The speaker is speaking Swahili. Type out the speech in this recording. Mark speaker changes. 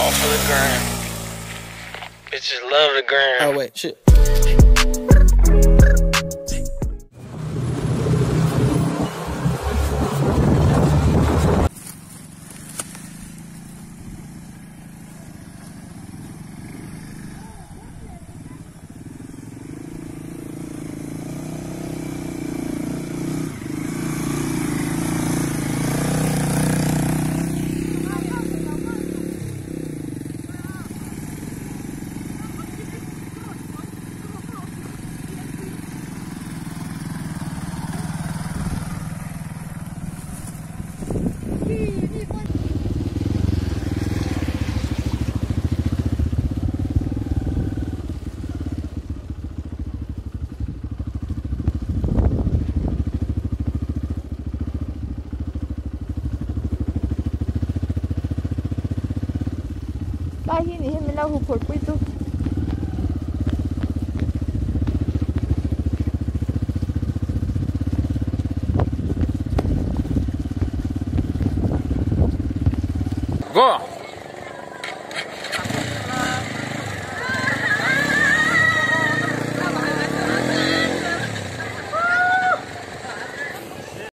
Speaker 1: All for the gram. Bitches love the gram.
Speaker 2: Oh, wait, shit.
Speaker 3: Kahit hindi kami lahupor po ito.
Speaker 2: Go!